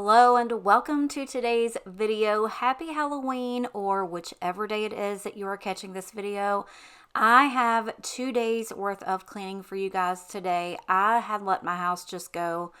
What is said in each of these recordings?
Hello and welcome to today's video. Happy Halloween, or whichever day it is that you are catching this video. I have 2 days worth of cleaning for you guys today. I had let my house just go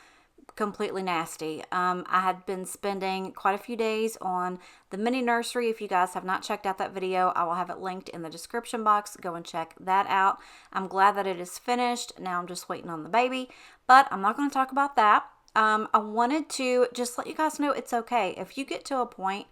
completely nasty. I had been spending quite a few days on the mini nursery. If you guys have not checked out that video, I will have it linked in the description box. Go and check that out. I'm glad that it is finished. Now I'm just waiting on the baby, but I'm not going to talk about that. I wanted to just let you guys know it's okay. If you get to a point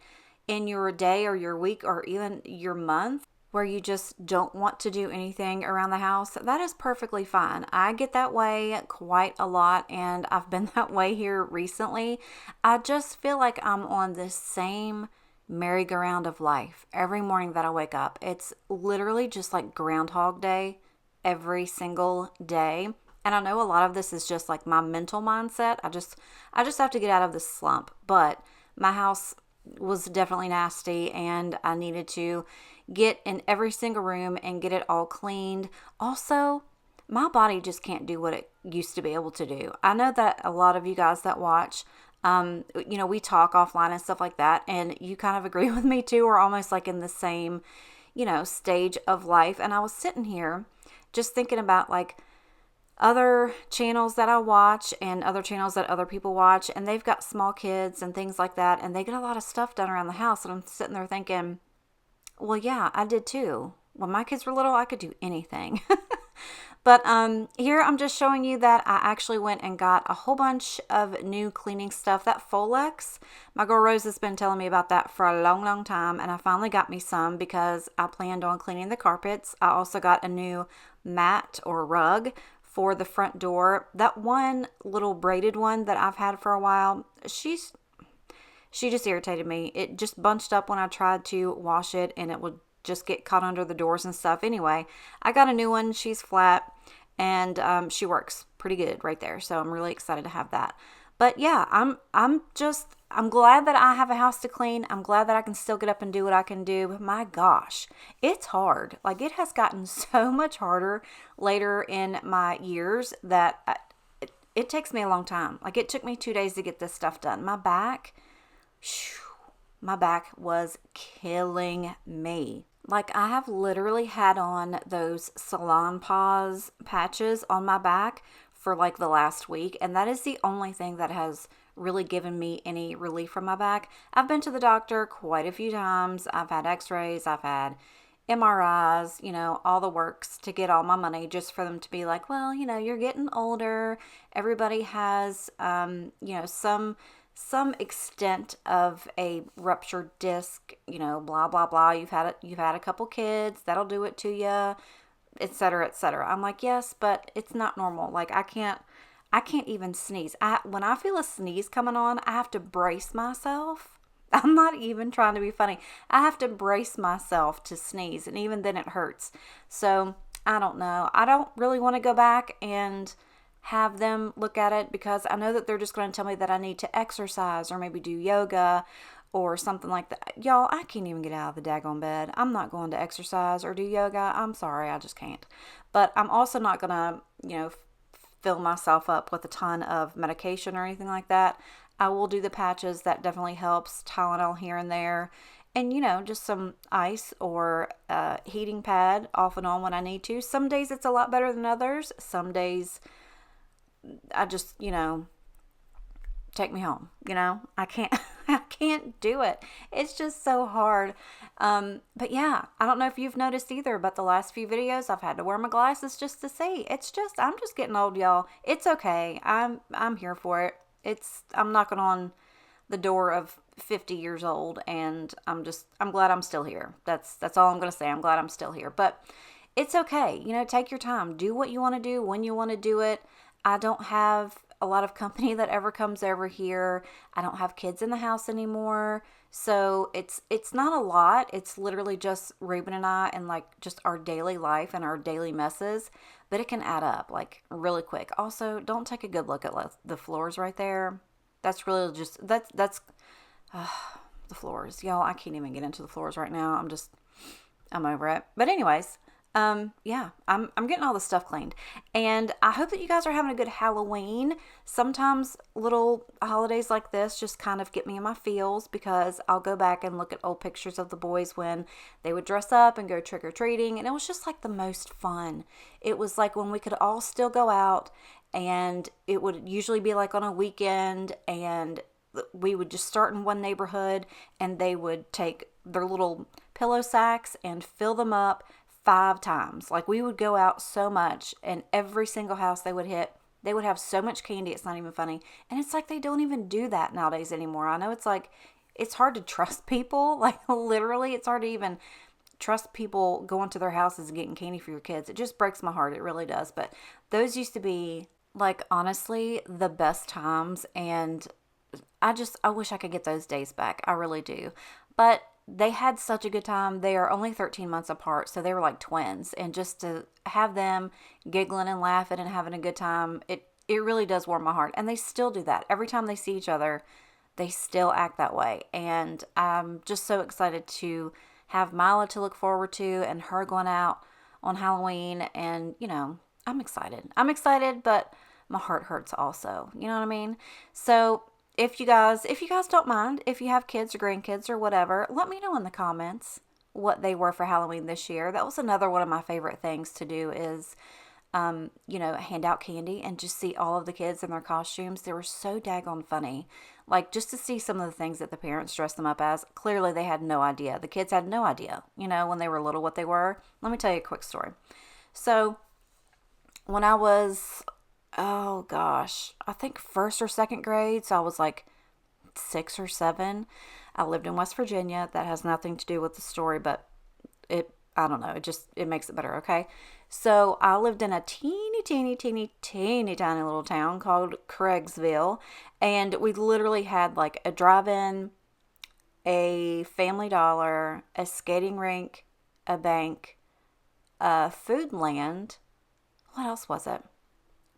in your day or your week or even your month where you just don't want to do anything around the house, that is perfectly fine. I get that way quite a lot, and I've been that way here recently. I just feel like I'm on the same merry-go-round of life every morning that I wake up. It's literally just like Groundhog Day every single day. And I know a lot of this is just like my mental mindset. I just have to get out of this slump. But my house was definitely nasty, and I needed to get in every single room and get it all cleaned. Also, my body just can't do what it used to be able to do. I know that a lot of you guys that watch, we talk offline and stuff like that, and you kind of agree with me too. We're almost like in the same, stage of life. And I was sitting here just thinking about like other channels that I watch and other channels that other people watch, and they've got small kids and things like that, and they get a lot of stuff done around the house. And I'm sitting there thinking, well, yeah, I did too. When my kids were little, I could do anything. But here I'm just showing you that I actually went and got a whole bunch of new cleaning stuff. That Folex, my girl Rose has been telling me about that for a long, long time, and I finally got me some because I planned on cleaning the carpets. I also got a new mat or rug for the front door. That one little braided one that I've had for a while, she just irritated me. It just bunched up when I tried to wash it, and it would just get caught under the doors and stuff. Anyway, I got a new one. She's flat, and she works pretty good right there. So I'm really excited to have that. But yeah, I'm glad that I have a house to clean. I'm glad that I can still get up and do what I can do. But my gosh, it's hard. Like, it has gotten so much harder later in my years that it takes me a long time. Like, it took me 2 days to get this stuff done. My back was killing me. Like, I have literally had on those salon pause patches on my back for like the last week, and that is the only thing that has really given me any relief from my back. I've been to the doctor quite a few times. I've had x-rays, I've had MRIs, all the works to get all my money, just for them to be like, well, you're getting older. Everybody has, some extent of a ruptured disc, blah, blah, blah. You've had a couple kids, that'll do it to you, et cetera, et cetera. I'm like, yes, but it's not normal. Like, I can't even sneeze. When I feel a sneeze coming on, I have to brace myself. I'm not even trying to be funny. I have to brace myself to sneeze, and even then it hurts. So I don't know. I don't really want to go back and have them look at it, because I know that they're just going to tell me that I need to exercise or maybe do yoga or something like that. Y'all, I can't even get out of the daggone bed. I'm not going to exercise or do yoga. I'm sorry, I just can't. But I'm also not going to, fill myself up with a ton of medication or anything like that. I will do the patches. That definitely helps. Tylenol here and there. And, just some ice or heating pad off and on when I need to. Some days it's a lot better than others. Some days I just, take me home. I can't do it. It's just so hard. But yeah, I don't know if you've noticed either, but the last few videos I've had to wear my glasses just to see. I'm just getting old, y'all. It's okay. I'm here for it. I'm knocking on the door of 50 years old, and I'm glad I'm still here. That's all I'm going to say. I'm glad I'm still here, but it's okay. Take your time, do what you want to do when you want to do it. I don't have a lot of company that ever comes over here. I don't have kids in the house anymore. So it's not a lot. It's literally just Ruben and I, and like just our daily life and our daily messes, but it can add up like really quick. Also, don't take a good look at the floors right there. That's really just, that's the floors. Y'all, I can't even get into the floors right now. I'm over it. But anyways, Yeah, I'm getting all the stuff cleaned. And I hope that you guys are having a good Halloween. Sometimes little holidays like this just kind of get me in my feels because I'll go back and look at old pictures of the boys when they would dress up and go trick-or-treating, and it was just like the most fun. It was like when we could all still go out, and it would usually be like on a weekend, and we would just start in one neighborhood, and they would take their little pillow sacks and fill them up 5 times. Like, we would go out so much, and every single house they would hit, they would have so much candy, it's not even funny. And it's like they don't even do that nowadays anymore. I know it's like, it's hard to trust people. Like, literally, it's hard to even trust people going to their houses and getting candy for your kids. It just breaks my heart. It really does. But those used to be, like, honestly, the best times. And I wish I could get those days back. I really do. But they had such a good time. They are only 13 months apart, so they were like twins. And just to have them giggling and laughing and having a good time, it really does warm my heart. And they still do that. Every time they see each other, they still act that way. And I'm just so excited to have Mila to look forward to and her going out on Halloween. And, I'm excited. I'm excited, but my heart hurts also. You know what I mean? So if you guys don't mind, if you have kids or grandkids or whatever, let me know in the comments what they were for Halloween this year. That was another one of my favorite things to do is, hand out candy and just see all of the kids in their costumes. They were so daggone funny. Like, just to see some of the things that the parents dressed them up as. Clearly, they had no idea. The kids had no idea, when they were little, what they were. Let me tell you a quick story. So, when I was, oh gosh, I think first or second grade, so I was like 6 or 7. I lived in West Virginia. That has nothing to do with the story, but I don't know, it makes it better, okay? So I lived in a teeny tiny little town called Craigsville, and we literally had like a drive-in, a Family Dollar, a skating rink, a bank, a food land. What else was it?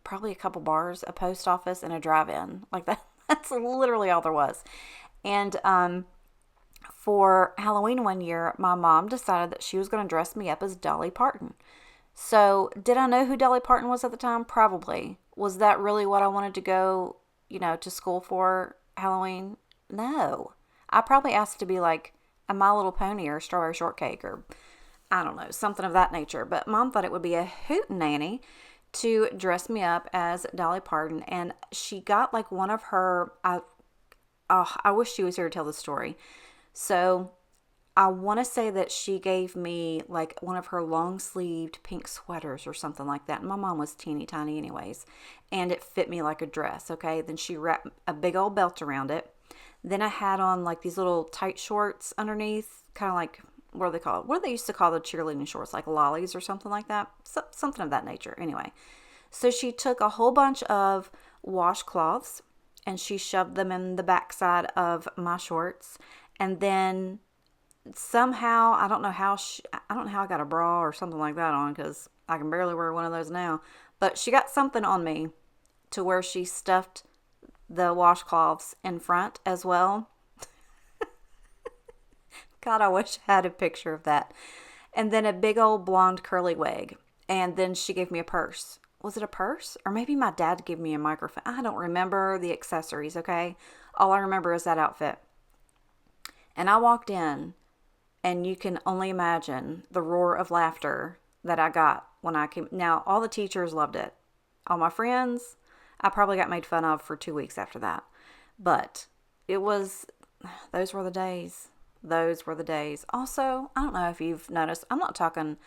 Probably a couple bars, a post office, and a drive-in. Like that. That's literally all there was. And for Halloween one year, my mom decided that she was going to dress me up as Dolly Parton. So, did I know who Dolly Parton was at the time? Probably. Was that really what I wanted to go, to school for Halloween? No. I probably asked to be like a My Little Pony or Strawberry Shortcake or, I don't know, something of that nature. But Mom thought it would be a hootenanny to dress me up as Dolly Parton. And she got like one of her, I wish she was here to tell the story. So I want to say that she gave me like one of her long sleeved pink sweaters or something like that. And my mom was teeny tiny anyways. And it fit me like a dress. Okay. Then she wrapped a big old belt around it. Then I had on like these little tight shorts underneath, kind of like, what are they called? What do they used to call the cheerleading shorts? Like lollies or something like that. Something of that nature. Anyway. So she took a whole bunch of washcloths and she shoved them in the backside of my shorts. And then somehow, I don't know how I got a bra or something like that on because I can barely wear one of those now. But she got something on me to where she stuffed the washcloths in front as well. God, I wish I had a picture of that. And then a big old blonde curly wig. And then she gave me a purse. Was it a purse? Or maybe my dad gave me a microphone. I don't remember the accessories, okay? All I remember is that outfit. And I walked in, and you can only imagine the roar of laughter that I got when I came. Now, all the teachers loved it. All my friends, I probably got made fun of for 2 weeks after that. But those were the days. Those were the days. Also, I don't know if you've noticed, I'm not talking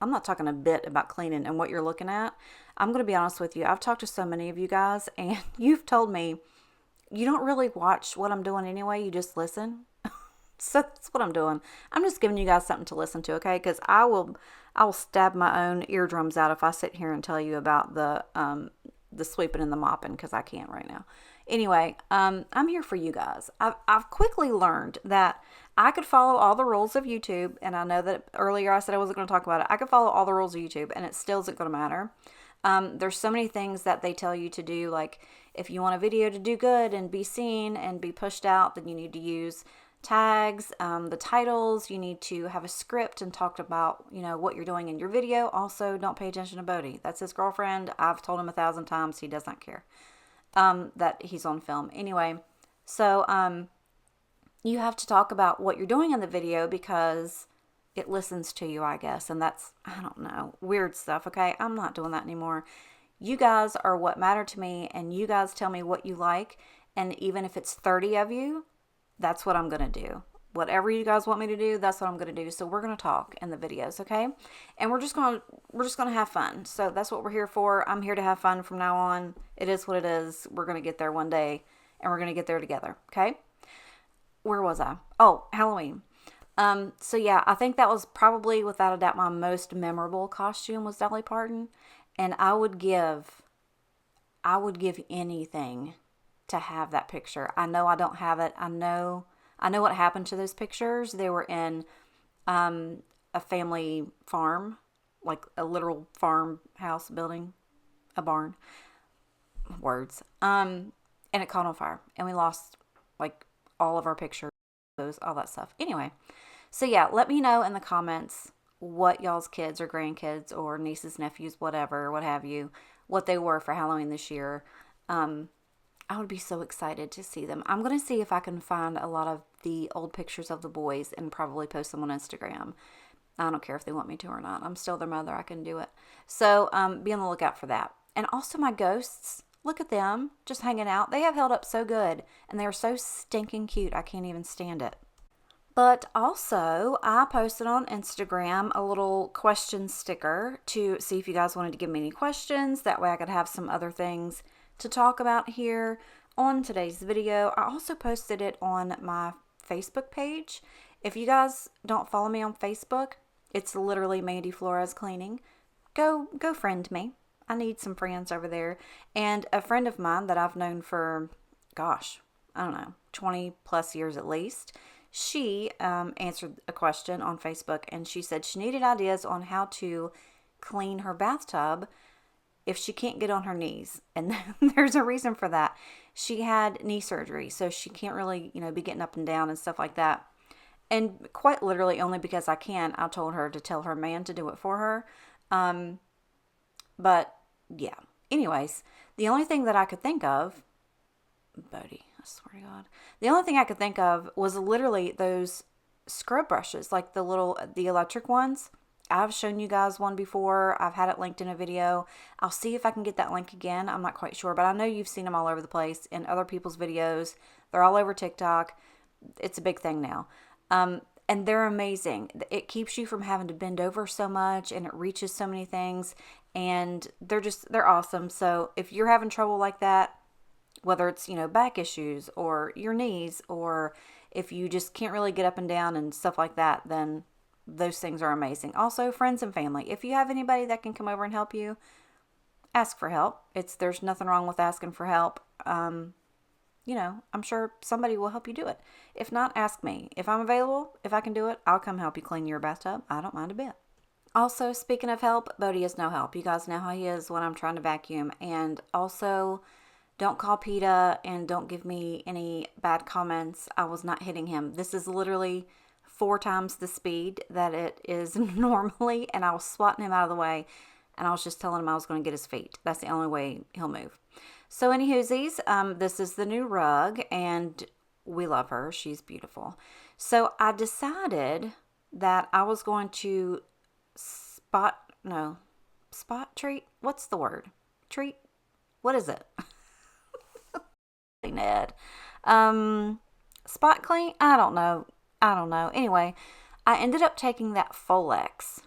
a bit about cleaning and what you're looking at. I'm going to be honest with you. I've talked to so many of you guys, and you've told me you don't really watch what I'm doing anyway. You just listen. So that's what I'm doing. I'm just giving you guys something to listen to, okay? Because I will stab my own eardrums out if I sit here and tell you about the sweeping and the mopping, because I can't right now. Anyway, I'm here for you guys. I've quickly learned that I could follow all the rules of YouTube, and I know that earlier I said I wasn't going to talk about it. I could follow all the rules of YouTube, and it still isn't going to matter. There's so many things that they tell you to do, like if you want a video to do good and be seen and be pushed out, then you need to use tags, the titles. You need to have a script and talk about, what you're doing in your video. Also, don't pay attention to Bodie. That's his girlfriend. I've told him 1,000 times. He does not care that he's on film. Anyway, so you have to talk about what you're doing in the video because it listens to you, I guess. And that's, I don't know, weird stuff, okay? I'm not doing that anymore. You guys are what matter to me, and you guys tell me what you like. And even if it's 30 of you, that's what I'm going to do. Whatever you guys want me to do, that's what I'm going to do. So we're going to talk in the videos, okay? And we're just going to have fun. So that's what we're here for. I'm here to have fun from now on. It is what it is. We're going to get there one day, and we're going to get there together, okay? Where was I? Oh, Halloween. So yeah, I think that was probably, without a doubt, my most memorable costume was Dolly Parton. And I would give anything to have that picture. I know I don't have it. I know what happened to those pictures. They were in a family farm, like a literal farmhouse building, a barn. Words. And it caught on fire, and we lost like all of our pictures, all that stuff. Anyway, so yeah, let me know in the comments what y'all's kids or grandkids or nieces, nephews, whatever, what have you, what they were for Halloween this year. I would be so excited to see them. I'm going to see if I can find a lot of the old pictures of the boys and probably post them on Instagram. I don't care if they want me to or not. I'm still their mother. I can do it. So be on the lookout for that. And also my ghosts. Look at them just hanging out. They have held up so good, and they are so stinking cute. I can't even stand it. But also, I posted on Instagram a little question sticker to see if you guys wanted to give me any questions. That way I could have some other things to talk about here on today's video. I also posted it on my Facebook page. If you guys don't follow me on Facebook, it's literally Mandy Flores Cleaning. Go friend me. I need some friends over there. And a friend of mine that I've known for, gosh, I don't know, 20 plus years at least, she answered a question on Facebook, and she said she needed ideas on how to clean her bathtub if she can't get on her knees. And there's a reason for that. She had knee surgery, so she can't really, be getting up and down and stuff like that. And quite literally, only because I told her to tell her man to do it for her. But yeah, anyways, the only thing that I could think of, Bodie, I swear to God, the only thing I could think of was literally those scrub brushes, like the electric ones. I've shown you guys one before. I've had it linked in a video. I'll see if I can get that link again. I'm not quite sure, but I know you've seen them all over the place in other people's videos. They're all over TikTok. It's a big thing now. And they're amazing. It keeps you from having to bend over so much, and it reaches so many things, and they're awesome. So if you're having trouble like that, whether it's, back issues or your knees, or if you just can't really get up and down and stuff like that, then those things are amazing. Also, friends and family. If you have anybody that can come over and help you, ask for help. There's nothing wrong with asking for help. I'm sure somebody will help you do it. If not, ask me. If I'm available, if I can do it, I'll come help you clean your bathtub. I don't mind a bit. Also, speaking of help, Bodie is no help. You guys know how he is when I'm trying to vacuum. And also, don't call PETA and don't give me any bad comments. I was not hitting him. This is literally 4 times the speed that it is normally, and I was swatting him out of the way, and I was just telling him I was going to get his feet. That's the only way he'll move. So anywhoosies, this is the new rug, and we love her. She's beautiful. So I decided that I was going to spot treat? What's the word? Treat? What is it? Ned. Spot clean? I don't know. Anyway, I ended up taking that Folex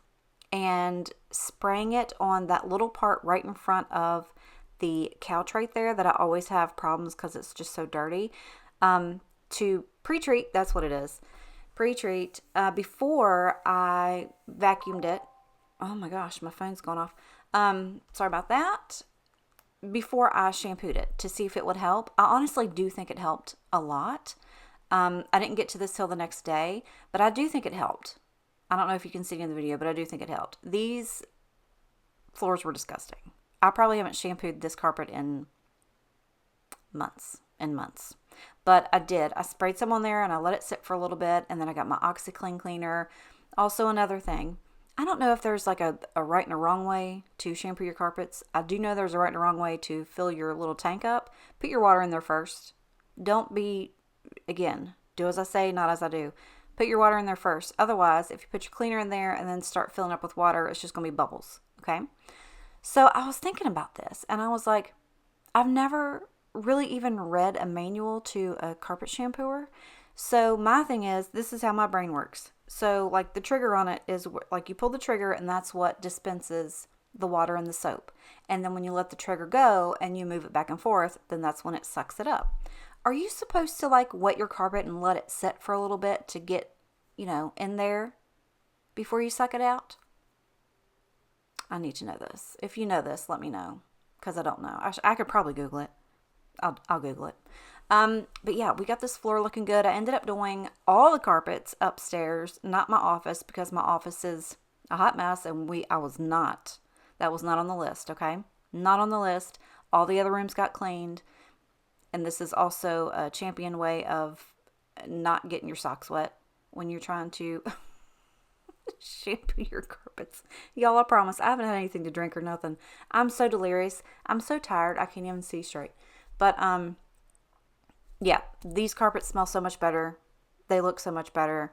and spraying it on that little part right in front of the couch right there that I always have problems because it's just so dirty. To pre-treat, that's what it is. Pre-treat, before I vacuumed it. Oh my gosh, my phone's gone off. Sorry about that. Before I shampooed it to see if it would help. I honestly do think it helped a lot. I didn't get to this till the next day, but I do think it helped. I don't know if you can see it in the video, but I do think it helped. These floors were disgusting. I probably haven't shampooed this carpet in months and months. But I did. I sprayed some on there and I let it sit for a little bit, and then I got my OxiClean cleaner. Also, another thing, I don't know if there's like a right and a wrong way to shampoo your carpets. I do know there's a right and a wrong way to fill your little tank up. Put your water in there first. Don't be, again, do as I say, not as I do. Put your water in there first. Otherwise, if you put your cleaner in there and then start filling up with water, it's just going to be bubbles, okay? So I was thinking about this, and I was like, I've never really even read a manual to a carpet shampooer. So my thing is, this is how my brain works. So like the trigger on it is like you pull the trigger and that's what dispenses the water and the soap. And then when you let the trigger go and you move it back and forth, then that's when it sucks it up. Are you supposed to like wet your carpet and let it set for a little bit to get, in there before you suck it out? I need to know this. If you know this, let me know, because I don't know. I could probably Google it. I'll Google it. But yeah, we got this floor looking good. I ended up doing all the carpets upstairs, not my office, because my office is a hot mess, and that was not on the list, okay? Not on the list. All the other rooms got cleaned, and this is also a champion way of not getting your socks wet when you're trying to shampoo your carpets. Y'all, I promise, I haven't had anything to drink or nothing. I'm so delirious. I'm so tired, I can't even see straight. But, yeah, these carpets smell so much better. They look so much better.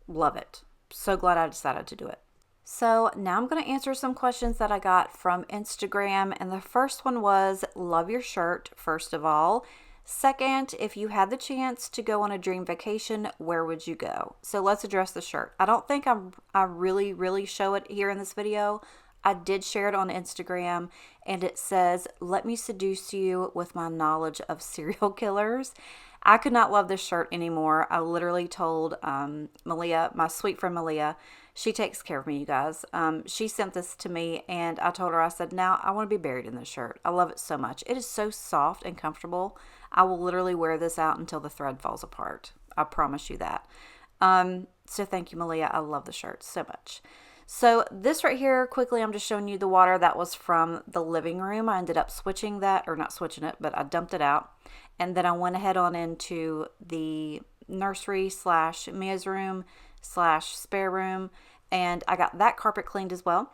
Love it. So glad I decided to do it. So now I'm going to answer some questions that I got from Instagram. And the first one was, love your shirt, first of all. Second, if you had the chance to go on a dream vacation, where would you go? So let's address the shirt. I don't think I really show it here in this video. I did share it on Instagram, and it says, let me seduce you with my knowledge of serial killers. I could not love this shirt anymore. I literally told Malia, my sweet friend Malia, she takes care of me, you guys. She sent this to me, and I told her, I said, now I want to be buried in this shirt. I love it so much. It is so soft and comfortable. I will literally wear this out until the thread falls apart. I promise you that. So thank you, Malia. I love the shirt so much. So this right here, quickly, I'm just showing you the water that was from the living room. I ended up switching that, or not switching it, but I dumped it out. And then I went ahead on into the nursery / Mia's room / spare room. And I got that carpet cleaned as well.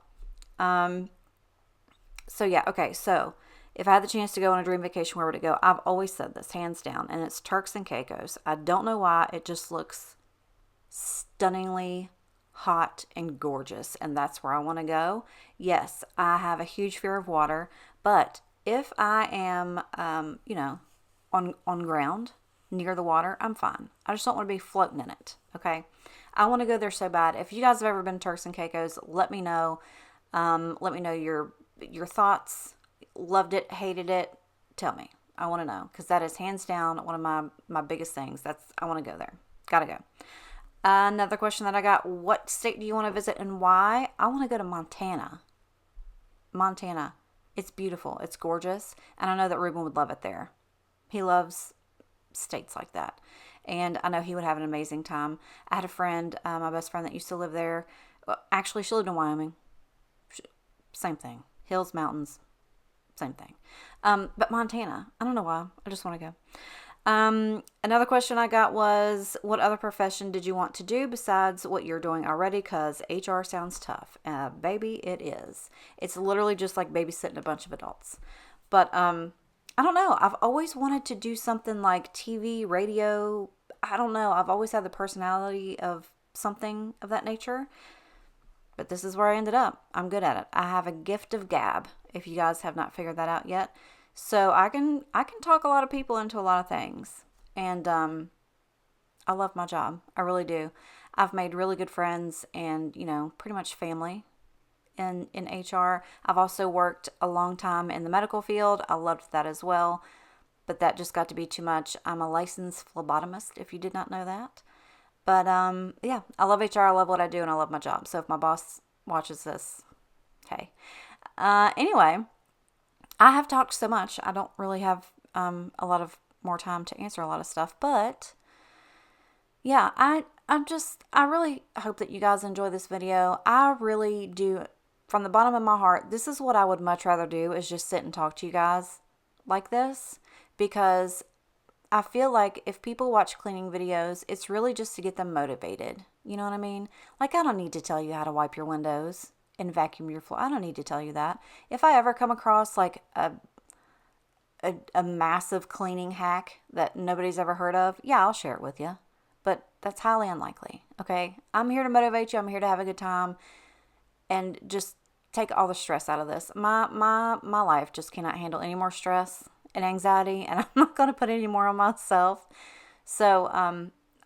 So yeah, okay. So if I had the chance to go on a dream vacation, where would it go? I've always said this, hands down, and it's Turks and Caicos. I don't know why. It just looks stunningly hot and gorgeous, and that's where I want to go. Yes, I have a huge fear of water, but if I am, on ground near the water, I'm fine. I just don't want to be floating in it. Okay, I want to go there so bad. If you guys have ever been to Turks and Caicos, let me know. Let me know your thoughts. Loved it, hated it. Tell me. I want to know, because that is hands down one of my biggest things. I want to go there. Gotta go. Another question that I got, what state do you want to visit and why? I want to go to Montana. Montana. It's beautiful. It's gorgeous. And I know that Ruben would love it there. He loves states like that. And I know he would have an amazing time. I had a friend, my best friend that used to live there. Actually, she lived in Wyoming. Same thing. Hills, mountains, same thing. But Montana, I don't know why. I just want to go. Another question I got was, what other profession did you want to do besides what you're doing already? Because HR sounds tough. Baby, it is. It's literally just like babysitting a bunch of adults. But I don't know. I've always wanted to do something like TV, radio. I don't know. I've always had the personality of something of that nature. But this is where I ended up. I'm good at it. I have a gift of gab, if you guys have not figured that out yet. So I can talk a lot of people into a lot of things. And I love my job. I really do. I've made really good friends and, pretty much family in HR. I've also worked a long time in the medical field. I loved that as well. But that just got to be too much. I'm a licensed phlebotomist, if you did not know that. But yeah, I love HR. I love what I do, and I love my job. So if my boss watches this, hey. Anyway, I have talked so much. I don't really have a lot of more time to answer a lot of stuff. But yeah, I really hope that you guys enjoy this video. I really do. From the bottom of my heart, this is what I would much rather do, is just sit and talk to you guys like this, because I feel like if people watch cleaning videos, it's really just to get them motivated. You know what I mean? Like, I don't need to tell you how to wipe your windows and vacuum your floor. I don't need to tell you that. If I ever come across like a massive cleaning hack that nobody's ever heard of, yeah, I'll share it with you. But that's highly unlikely, okay? I'm here to motivate you. I'm here to have a good time and just take all the stress out of this. My life just cannot handle any more stress and anxiety, and I'm not going to put any more on myself. So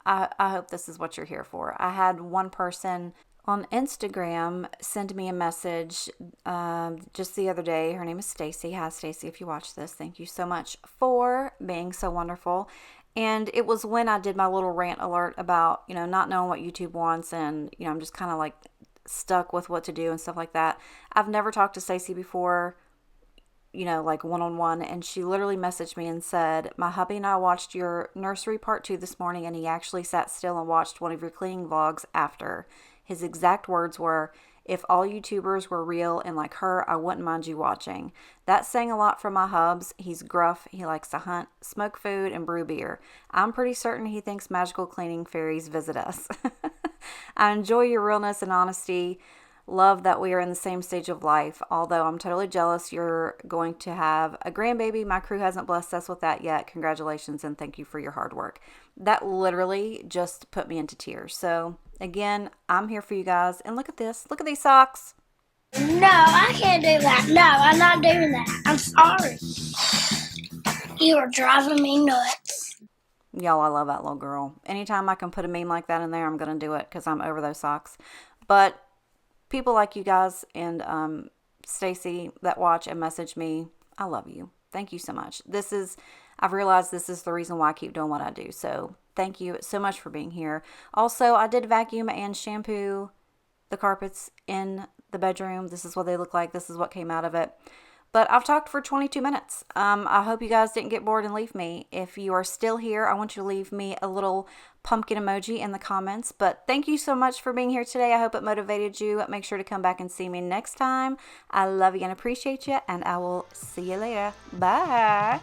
I hope this is what you're here for. I had one person on Instagram send me a message just the other day. Her name is Stacy. Hi, Stacy, if you watch this. Thank you so much for being so wonderful. And it was when I did my little rant alert about, not knowing what YouTube wants, and, I'm just kind of like stuck with what to do and stuff like that. I've never talked to Stacy before, like one-on-one, and she literally messaged me and said, my hubby and I watched your nursery part 2 this morning, and he actually sat still and watched one of your cleaning vlogs after. His exact words were, if all YouTubers were real and like her, I wouldn't mind you watching. That's saying a lot from my hubs. He's gruff. He likes to hunt, smoke food, and brew beer. I'm pretty certain he thinks magical cleaning fairies visit us. I enjoy your realness and honesty. Love that we are in the same stage of life. Although I'm totally jealous you're going to have a grandbaby. My crew hasn't blessed us with that yet. Congratulations and thank you for your hard work. That literally just put me into tears. So again, I'm here for you guys. And look at this. Look at these socks. No, I can't do that. No, I'm not doing that. I'm sorry. You are driving me nuts. Y'all, I love that little girl. Anytime I can put a meme like that in there, I'm going to do it because I'm over those socks. But people like you guys and Stacy that watch and message me, I love you. Thank you so much. I've realized this is the reason why I keep doing what I do. So thank you so much for being here. Also, I did vacuum and shampoo the carpets in the bedroom. This is what they look like. This is what came out of it. But I've talked for 22 minutes. I hope you guys didn't get bored and leave me. If you are still here, I want you to leave me a little pumpkin emoji in the comments. But thank you so much for being here today. I hope it motivated you. Make sure to come back and see me next time. I love you and appreciate you, and I will see you later. Bye.